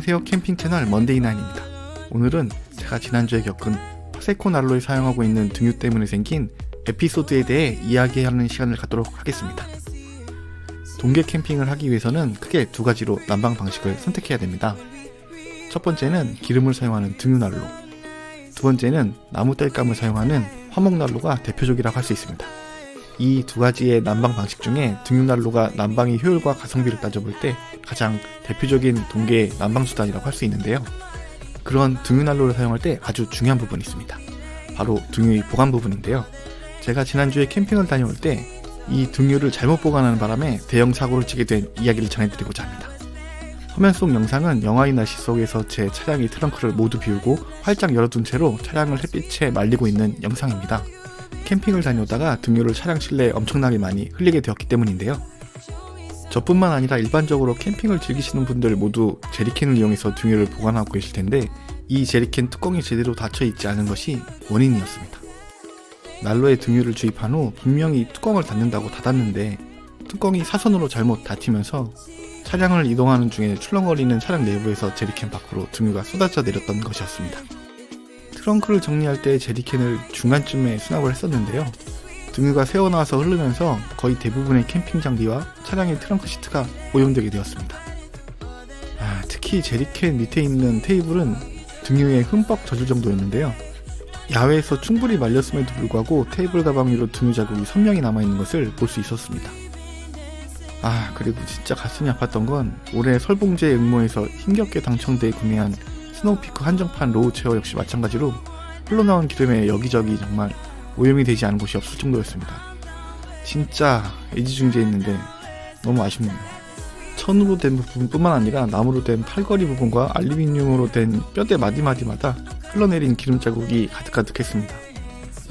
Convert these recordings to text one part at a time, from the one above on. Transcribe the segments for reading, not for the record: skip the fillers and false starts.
안녕하세요, 캠핑 채널 먼데이나인입니다. 오늘은 제가 지난주에 겪은 파세코 난로에 사용하고 있는 등유 때문에 생긴 에피소드에 대해 이야기하는 시간을 갖도록 하겠습니다. 동계 캠핑을 하기 위해서는 크게 두 가지로 난방 방식을 선택해야 됩니다. 첫 번째는 기름을 사용하는 등유 난로, 두 번째는 나무 땔감을 사용하는 화목 난로가 대표적이라고 할 수 있습니다. 이 두 가지의 난방 방식 중에 등유 난로가 난방의 효율과 가성비를 따져볼 때 가장 대표적인 동계 난방 수단이라고 할 수 있는데요. 그런 등유 난로를 사용할 때 아주 중요한 부분이 있습니다. 바로 등유의 보관 부분인데요. 제가 지난주에 캠핑을 다녀올 때 이 등유를 잘못 보관하는 바람에 대형 사고를 치게 된 이야기를 전해드리고자 합니다. 화면 속 영상은 영하의 날씨 속에서 제 차량의 트렁크를 모두 비우고 활짝 열어둔 채로 차량을 햇빛에 말리고 있는 영상입니다. 캠핑을 다녀오다가 등유를 차량 실내에 엄청나게 많이 흘리게 되었기 때문인데요. 저뿐만 아니라 일반적으로 캠핑을 즐기시는 분들 모두 제리캔을 이용해서 등유를 보관하고 계실 텐데 이 제리캔 뚜껑이 제대로 닫혀 있지 않은 것이 원인이었습니다. 난로에 등유를 주입한 후 분명히 뚜껑을 닫는다고 닫았는데 뚜껑이 사선으로 잘못 닫히면서 차량을 이동하는 중에 출렁거리는 차량 내부에서 제리캔 밖으로 등유가 쏟아져 내렸던 것이었습니다. 트렁크를 정리할 때 제리캔을 중간쯤에 수납을 했었는데요. 등유가 새어나와서 흐르면서 거의 대부분의 캠핑 장비와 차량의 트렁크 시트가 오염되게 되었습니다. 특히 제리캔 밑에 있는 테이블은 등유에 흠뻑 젖을 정도였는데요. 야외에서 충분히 말렸음에도 불구하고 테이블 가방 위로 등유 자국이 선명히 남아있는 것을 볼 수 있었습니다. 그리고 진짜 가슴이 아팠던 건 올해 설봉제 응모에서 힘겹게 당첨돼 구매한 스노우피크 한정판 로우 체어 역시 마찬가지로 흘러나온 기름에 여기저기 정말 오염이 되지 않은 곳이 없을 정도였습니다. 진짜 애지중지했는데 너무 아쉽네요. 천으로 된 부분뿐만 아니라 나무로 된 팔걸이 부분과 알루미늄으로 된 뼈대 마디마디마다 흘러내린 기름 자국이 가득가득했습니다.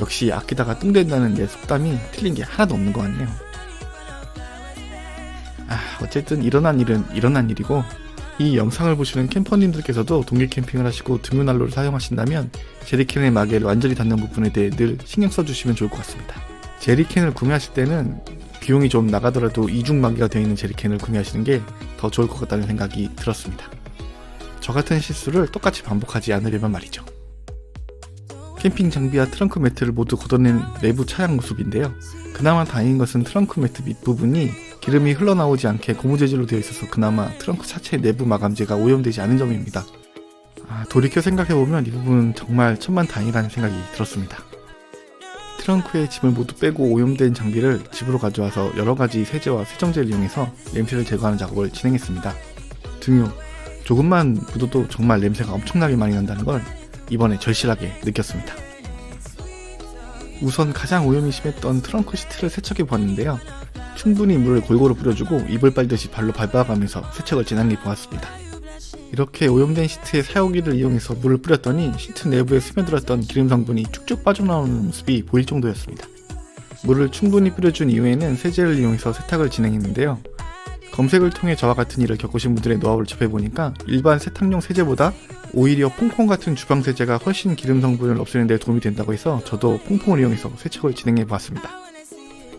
역시 아끼다가 뚱 된다는 내 속담이 틀린 게 하나도 없는 것 같네요. 어쨌든 일어난 일은 일어난 일이고 이 영상을 보시는 캠퍼님들께서도 동계 캠핑을 하시고 등유 난로를 사용하신다면 제리캔의 마개를 완전히 닫는 부분에 대해 늘 신경 써주시면 좋을 것 같습니다. 제리캔을 구매하실 때는 비용이 좀 나가더라도 이중 마개가 되어 있는 제리캔을 구매하시는 게 더 좋을 것 같다는 생각이 들었습니다. 저 같은 실수를 똑같이 반복하지 않으려면 말이죠. 캠핑 장비와 트렁크 매트를 모두 걷어낸 내부 차량 모습인데요. 그나마 다행인 것은 트렁크 매트 밑부분이 기름이 흘러나오지 않게 고무 재질로 되어 있어서 그나마 트렁크 차체 내부 마감재가 오염되지 않은 점입니다. 돌이켜 생각해보면 이 부분은 정말 천만다행이라는 생각이 들었습니다. 트렁크에 짐을 모두 빼고 오염된 장비를 집으로 가져와서 여러가지 세제와 세정제를 이용해서 냄새를 제거하는 작업을 진행했습니다. 등유, 조금만 묻어도 정말 냄새가 엄청나게 많이 난다는 걸 이번에 절실하게 느꼈습니다. 우선 가장 오염이 심했던 트렁크 시트를 세척해 보았는데요. 충분히 물을 골고루 뿌려주고 이불 빨듯이 발로 밟아가면서 세척을 진행해 보았습니다. 이렇게 오염된 시트에 사용기를 이용해서 물을 뿌렸더니 시트 내부에 스며들었던 기름 성분이 쭉쭉 빠져나오는 모습이 보일 정도였습니다. 물을 충분히 뿌려준 이후에는 세제를 이용해서 세탁을 진행했는데요. 검색을 통해 저와 같은 일을 겪으신 분들의 노하우를 접해보니까 일반 세탁용 세제보다 오히려 퐁퐁 같은 주방 세제가 훨씬 기름 성분을 없애는 데 도움이 된다고 해서 저도 퐁퐁을 이용해서 세척을 진행해 보았습니다.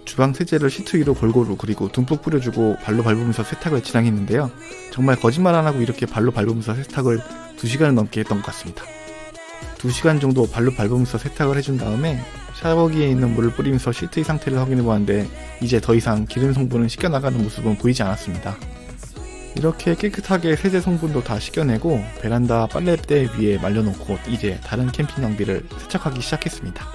주방 세제를 시트 위로 골고루 그리고 듬뿍 뿌려주고 발로 밟으면서 세탁을 진행했는데요. 정말 거짓말 안하고 이렇게 발로 밟으면서 세탁을 2시간을 넘게 했던 것 같습니다. 2시간 정도 발로 밟으면서 세탁을 해준 다음에 샤워기에 있는 물을 뿌리면서 시트의 상태를 확인해 보았는데 이제 더 이상 기름 성분은 씻겨나가는 모습은 보이지 않았습니다. 이렇게 깨끗하게 세제 성분도 다 씻겨내고 베란다 빨래대 위에 말려놓고 이제 다른 캠핑 장비를 세척하기 시작했습니다.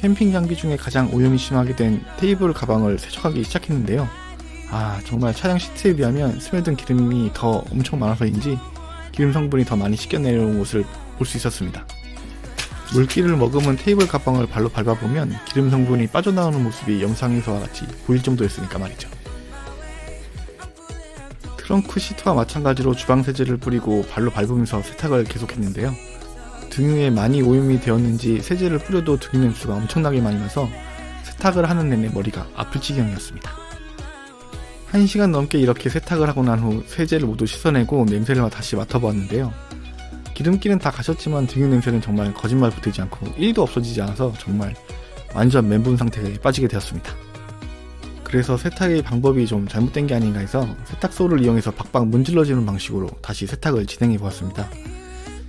캠핑 장비 중에 가장 오염이 심하게 된 테이블 가방을 세척하기 시작했는데요. 정말 차량 시트에 비하면 스며든 기름이 더 엄청 많아서인지 기름 성분이 더 많이 씻겨내려온 것을 볼 수 있었습니다. 물기를 머금은 테이블 가방을 발로 밟아보면 기름 성분이 빠져나오는 모습이 영상에서와 같이 보일 정도였으니까 말이죠. 트렁크 시트와 마찬가지로 주방 세제를 뿌리고 발로 밟으면서 세탁을 계속했는데요. 등유에 많이 오염이 되었는지 세제를 뿌려도 등유 냄새가 엄청나게 많이 나서 세탁을 하는 내내 머리가 아플 지경이었습니다. 1시간 넘게 이렇게 세탁을 하고 난 후 세제를 모두 씻어내고 냄새를 다시 맡아보았는데요. 기름기는 다 가셨지만 등유 냄새는 정말 거짓말도 되지 않고 1도 없어지지 않아서 정말 완전 멘붕 상태에 빠지게 되었습니다. 그래서 세탁의 방법이 좀 잘못된 게 아닌가 해서 세탁소를 이용해서 박박 문질러주는 방식으로 다시 세탁을 진행해 보았습니다.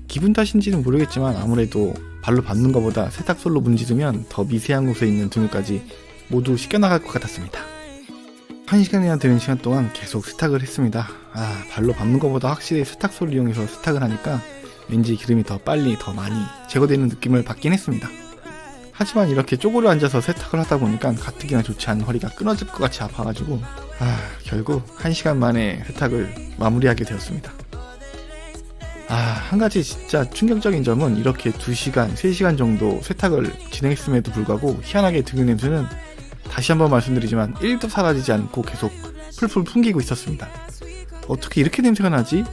기분 탓인지는 모르겠지만 아무래도 발로 밟는 것보다 세탁솔로 문지르면 더 미세한 곳에 있는 등유까지 모두 씻겨나갈 것 같았습니다. 1시간이나 되는 시간 동안 계속 세탁을 했습니다. 발로 밟는 것보다 확실히 세탁소를 이용해서 세탁을 하니까 왠지 기름이 더 빨리 더 많이 제거되는 느낌을 받긴 했습니다. 하지만 이렇게 쪼그려 앉아서 세탁을 하다 보니까 가뜩이나 좋지 않은 허리가 끊어질 것 같이 아파가지고 결국 1시간 만에 세탁을 마무리하게 되었습니다. 한 가지 진짜 충격적인 점은 이렇게 2시간, 3시간 정도 세탁을 진행했음에도 불구하고 희한하게 등유 냄새는 다시 한번 말씀드리지만 1도 사라지지 않고 계속 풀풀 풍기고 있었습니다. 어떻게 이렇게 냄새가 나지?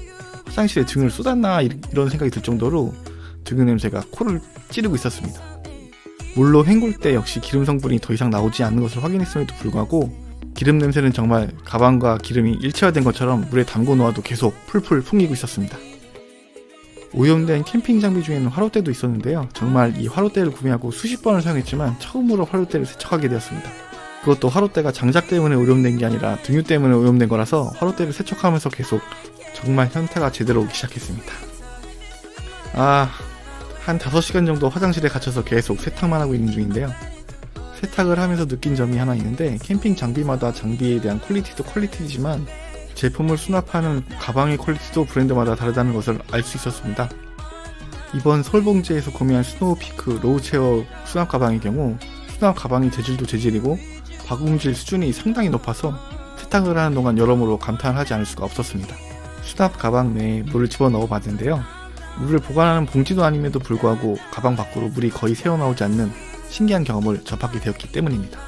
화장실에 등유를 쏟았나? 이런 생각이 들 정도로 등유 냄새가 코를 찌르고 있었습니다. 물로 헹굴 때 역시 기름 성분이 더 이상 나오지 않는 것을 확인했음에도 불구하고 기름 냄새는 정말 가방과 기름이 일체화된 것처럼 물에 담궈 놓아도 계속 풀풀 풍기고 있었습니다. 오염된 캠핑 장비 중에는 화롯대도 있었는데요. 정말 이 화롯대를 구매하고 수십 번을 사용했지만 처음으로 화롯대를 세척하게 되었습니다. 그것도 화롯대가 장작 때문에 오염된 게 아니라 등유 때문에 오염된 거라서 화롯대를 세척하면서 계속 정말 현타가 제대로 오기 시작했습니다. 한 5시간 정도 화장실에 갇혀서 계속 세탁만 하고 있는 중인데요. 세탁을 하면서 느낀 점이 하나 있는데 캠핑 장비마다 장비에 대한 퀄리티도 퀄리티지만 제품을 수납하는 가방의 퀄리티도 브랜드마다 다르다는 것을 알 수 있었습니다. 이번 솔봉제에서 구매한 스노우피크 로우체어 수납 가방의 경우 수납 가방이 재질도 재질이고 박음질 수준이 상당히 높아서 세탁을 하는 동안 여러모로 감탄하지 않을 수가 없었습니다. 수납 가방 내에 물을 집어넣어 봤는데요. 물을 보관하는 봉지도 아님에도 불구하고 가방 밖으로 물이 거의 새어나오지 않는 신기한 경험을 접하게 되었기 때문입니다.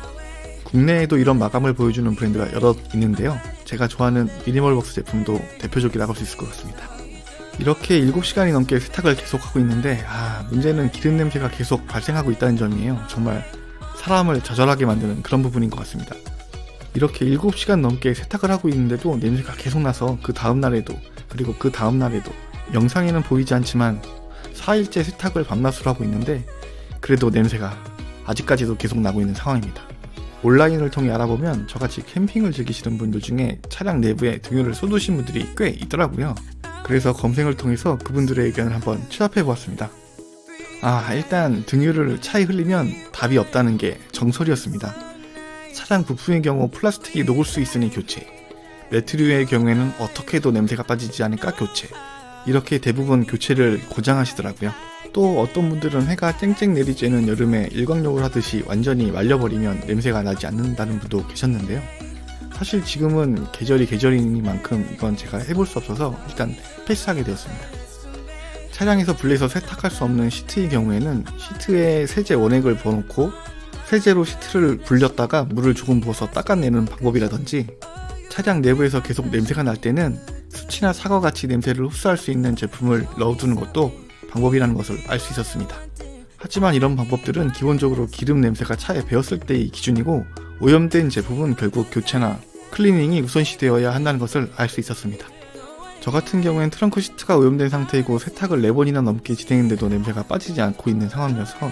국내에도 이런 마감을 보여주는 브랜드가 여럿 있는데요. 제가 좋아하는 미니멀벅스 제품도 대표적이라고 할 수 있을 것 같습니다. 이렇게 7시간이 넘게 세탁을 계속하고 있는데 문제는 기름 냄새가 계속 발생하고 있다는 점이에요. 정말 사람을 좌절하게 만드는 그런 부분인 것 같습니다. 이렇게 7시간 넘게 세탁을 하고 있는데도 냄새가 계속 나서 그 다음날에도 그리고 그 다음날에도 영상에는 보이지 않지만 4일째 세탁을 밤낮으로 하고 있는데 그래도 냄새가 아직까지도 계속 나고 있는 상황입니다. 온라인을 통해 알아보면 저같이 캠핑을 즐기시는 분들 중에 차량 내부에 등유를 쏟으신 분들이 꽤 있더라고요. 그래서 검색을 통해서 그분들의 의견을 한번 취합해 보았습니다. 일단 등유를 차에 흘리면 답이 없다는 게 정설이었습니다. 차량 부품의 경우 플라스틱이 녹을 수 있으니 교체, 매트류의 경우에는 어떻게 해도 냄새가 빠지지 않을까 교체, 이렇게 대부분 교체를 고장하시더라고요. 또 어떤 분들은 해가 쨍쨍 내리쬐는 여름에 일광욕을 하듯이 완전히 말려버리면 냄새가 나지 않는다는 분도 계셨는데요. 사실 지금은 계절이니만큼 이건 제가 해볼 수 없어서 일단 패스하게 되었습니다. 차량에서 분리해서 세탁할 수 없는 시트의 경우에는 시트에 세제 원액을 부어놓고 세제로 시트를 불렸다가 물을 조금 부어서 닦아내는 방법이라든지, 차량 내부에서 계속 냄새가 날 때는 수치나 사과같이 냄새를 흡수할 수 있는 제품을 넣어두는 것도 방법이라는 것을 알 수 있었습니다. 하지만 이런 방법들은 기본적으로 기름 냄새가 차에 배었을 때의 기준이고 오염된 제품은 결국 교체나 클리닝이 우선시되어야 한다는 것을 알 수 있었습니다. 저 같은 경우엔 트렁크 시트가 오염된 상태이고 세탁을 4번이나 넘게 진행했는데도 냄새가 빠지지 않고 있는 상황이어서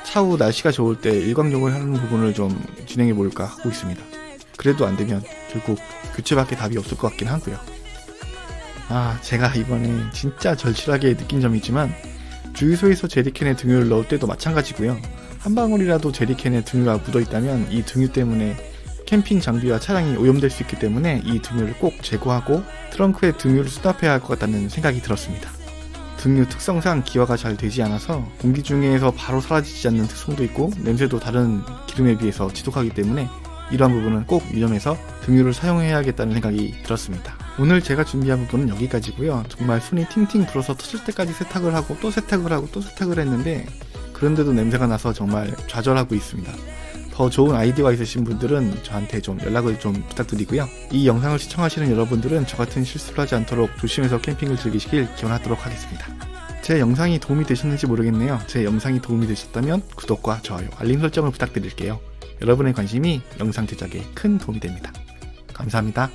차후 날씨가 좋을 때 일광욕을 하는 부분을 좀 진행해볼까 하고 있습니다. 그래도 안되면 결국 교체밖에 답이 없을 것 같긴 하고요. 제가 이번에 진짜 절실하게 느낀 점이 있지만 주유소에서 제리캔에 등유를 넣을 때도 마찬가지고요. 한 방울이라도 제리캔에 등유가 묻어있다면 이 등유 때문에 캠핑 장비와 차량이 오염될 수 있기 때문에 이 등유를 꼭 제거하고 트렁크에 등유를 수납해야 할 것 같다는 생각이 들었습니다. 등유 특성상 기화가 잘 되지 않아서 공기 중에서 바로 사라지지 않는 특성도 있고 냄새도 다른 기름에 비해서 지독하기 때문에 이러한 부분은 꼭 유념해서 등유를 사용해야겠다는 생각이 들었습니다. 오늘 제가 준비한 부분은 여기까지고요. 정말 손이 팅팅 불어서 터질 때까지 세탁을 하고 또 세탁을 하고 또 세탁을 했는데 그런데도 냄새가 나서 정말 좌절하고 있습니다. 더 좋은 아이디어가 있으신 분들은 저한테 좀 연락을 좀 부탁드리고요. 이 영상을 시청하시는 여러분들은 저같은 실수를 하지 않도록 조심해서 캠핑을 즐기시길 기원하도록 하겠습니다. 제 영상이 도움이 되셨는지 모르겠네요. 제 영상이 도움이 되셨다면 구독과 좋아요, 알림 설정을 부탁드릴게요. 여러분의 관심이 영상 제작에 큰 도움이 됩니다. 감사합니다.